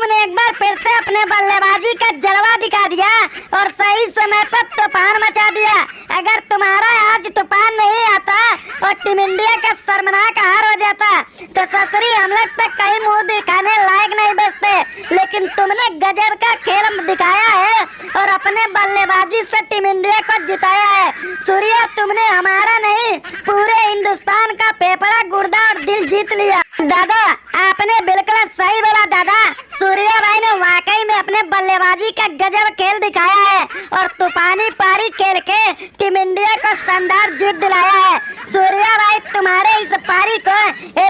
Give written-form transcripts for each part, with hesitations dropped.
तुमने एक बार फिर से अपने बल्लेबाजी का जलवा दिखा दिया और सही समय पर तूफान मचा दिया। अगर तुम्हारा आज तूफान नहीं आता और टीम इंडिया का शर्मनाक हार हो जाता तो ससुरी हम लोग तक कहीं मुंह दिखाने लायक नहीं बचते। लेकिन तुमने गजब का खेल दिखाया है और अपने बल्लेबाजी से टीम इंडिया को जिताया है। सूर्या, तुमने हमारा नहीं पूरे हिंदुस्तान का फेफड़ा, गुर्दा और दिल जीत लिया। दादा, आपने बिल्कुल सही बोला दादा। सूर्या भाई ने वाकई में अपने बल्लेबाजी का गजब खेल दिखाया है और तूफानी पारी खेल के टीम इंडिया को शानदार जीत दिलाया है। सूर्या भाई, तुम्हारे इस पारी को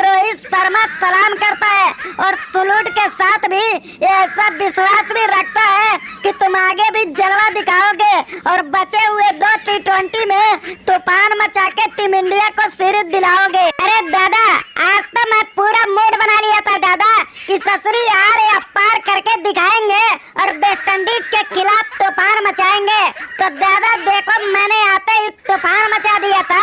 रोहित शर्मा सलाम करता है और सलूट के साथ भी ऐसा विश्वास भी रखता है कि तुम आगे भी जलवा दिखाओगे और बचे हुए 2 T20 में तूफान मचा के टीम इंडिया को सीरीज दिलाओगे। अरे दादा, आज तो मैं पूरा मूड बना लिया था दादा कि ससुरी आर या पार करके दिखाएंगे और वेस्ट इंडीज के खिलाफ तूफान मचाएंगे। तो दादा देखो, मैंने आते ही तूफान मचा दिया था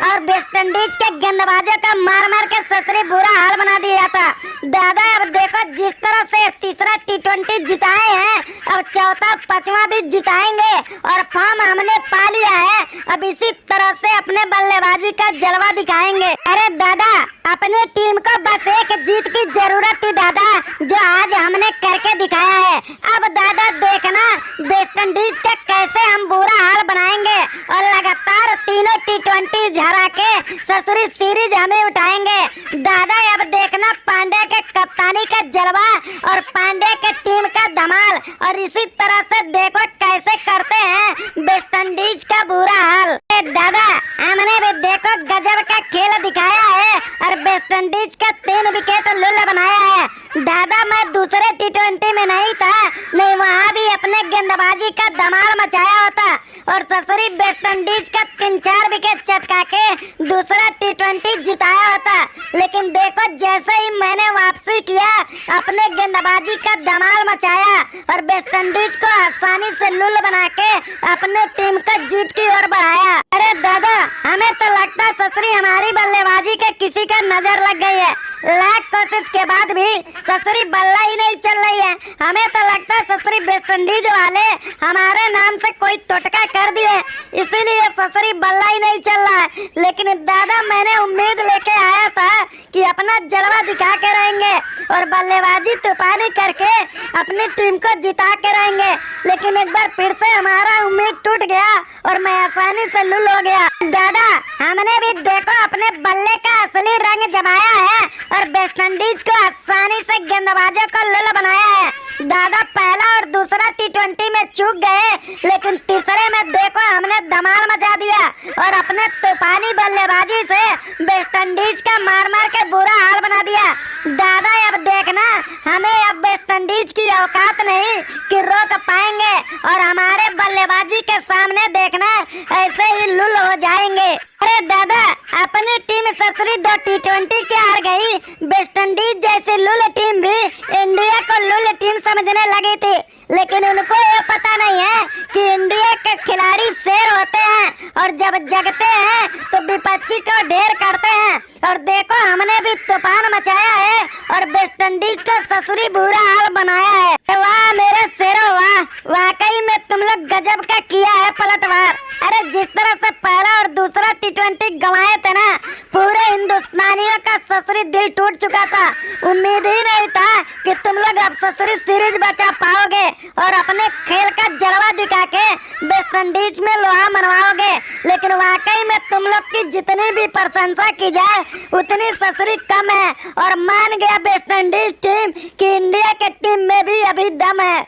और वेस्ट इंडीज के गेंदबाजों का मार मार के ससुरी बुरा हाल बना दिया था। दादा अब देखो, जिस तरह से तीसरा T20 जिताए हैं, अब चौथा 5वां भी जिताएंगे और फॉर्म हमने पा लिया है। अब इसी तरह से अपने बल्लेबाजी का जलवा दिखाएंगे। अरे दादा, अपने टीम को बस एक जीत की जरूरत थी दादा, जो आज हमने करके दिखाया है। अब दादा देखना वेस्ट इंडीज का कैसे हम बुरा हाल बनाएंगे और लगातार तीनों T20 हरा के ससुरी सीरीज हमें उठाएंगे। दादा अब देखना पांड्या के कप्तानी का जलवा और पांड्या के टीम का धमाल, और इसी तरह से देखो कैसे करते हैं वेस्ट इंडीज का बुरा हाल। दादा, हमने भी देखो गजब का खेल दिखाया है और वेस्ट इंडीज का 3 विकेट लुल्ल बनाया है। दादा, मैं दूसरे T20 में नहीं था, नहीं वहाँ भी अपने गेंदबाजी का धमाल मचाया होता और ससुरी वेस्ट इंडीज का 3-4 विकेट चटका के दूसरा T20 जिताया होता। लेकिन देखो, जैसे ही मैंने वापसी किया, अपने गेंदबाजी का धमाल मचाया और वेस्ट इंडीज को आसानी से लुल्ल बना के अपने टीम को जीत की ओर बढ़ाया। अरे दादा, हमें तो लगता है ससुरी हमारी बल्लेबाजी के किसी का नजर लग गई है। लाख कोशिश के बाद भी ससुरी बल्ला ही नहीं चल रही है। हमें तो लगता है ससुरी वेस्ट इंडीज वाले हमारे नाम से कोई टोटका कर दिए, इसीलिए ससुरी बल्ला ही नहीं चल रहा है। लेकिन दादा, मैंने उम्मीद लेके आया था कि अपना जलवा दिखा के रहेंगे और बल्लेबाजी तूफानी करके अपनी टीम को जिता के रहेंगे। लेकिन एक बार फिर से हमारा उम्मीद टूट गया और मैं आसानी से लुल हो गया। दादा, हमने भी देखो अपने बल्ले का असली रंग जमाया है और वेस्ट इंडीज को आसानी से गेंदबाजों को लुल बनाया है। दादा, पहला और दूसरा T20 में चूक गए, लेकिन तीसरे में देखो हमने धमाल मचा दिया और अपने तूफानी बल्लेबाजी से वेस्ट इंडीज का मार मार के बुरा हाल बना दिया। दादा, अब देखना हमें अब वेस्ट इंडीज की औकात नहीं कि रोक पाएंगे और हमारे बल्लेबाजी के सामने देखना ऐसे ही लुल हो जाएंगे। अरे दादा, अपनी टीम ससुरी 2 T20 के हार गई। वेस्ट इंडीज जैसी लुल टीम भी इंडिया को लुल टीम समझने लगी थी, लेकिन उनको ये पता नहीं है कि इंडिया के खिलाड़ी शेर होते हैं और जब जगते हैं तो विपक्षी को ढेर करते हैं। और देखो, हमने भी तूफान मचाया है और वेस्ट इंडीज को ससुरी बुरा हाल बनाया है। वाह मेरे शेरों, वाह, वाकई में तुम लोग गजब का किया है पलटवार। अरे जिस तरह से पहला और दूसरा T20 गंवाए थे ना, पूरे हिंदुस्तानियों का ससुरी दिल टूट चुका था। उम्मीद ही नहीं था कि तुम लोग अब ससुरी सीरीज बचा पाओगे और अपने खेल का जलवा दिखा के वेस्ट इंडीज में लोहा मनवाओगे। लेकिन वाकई में तुम लोग की जितनी भी प्रशंसा की जाए उतनी ससुरी कम है और मान गया वेस्ट इंडीज टीम कि इंडिया के टीम में भी अभी दम है।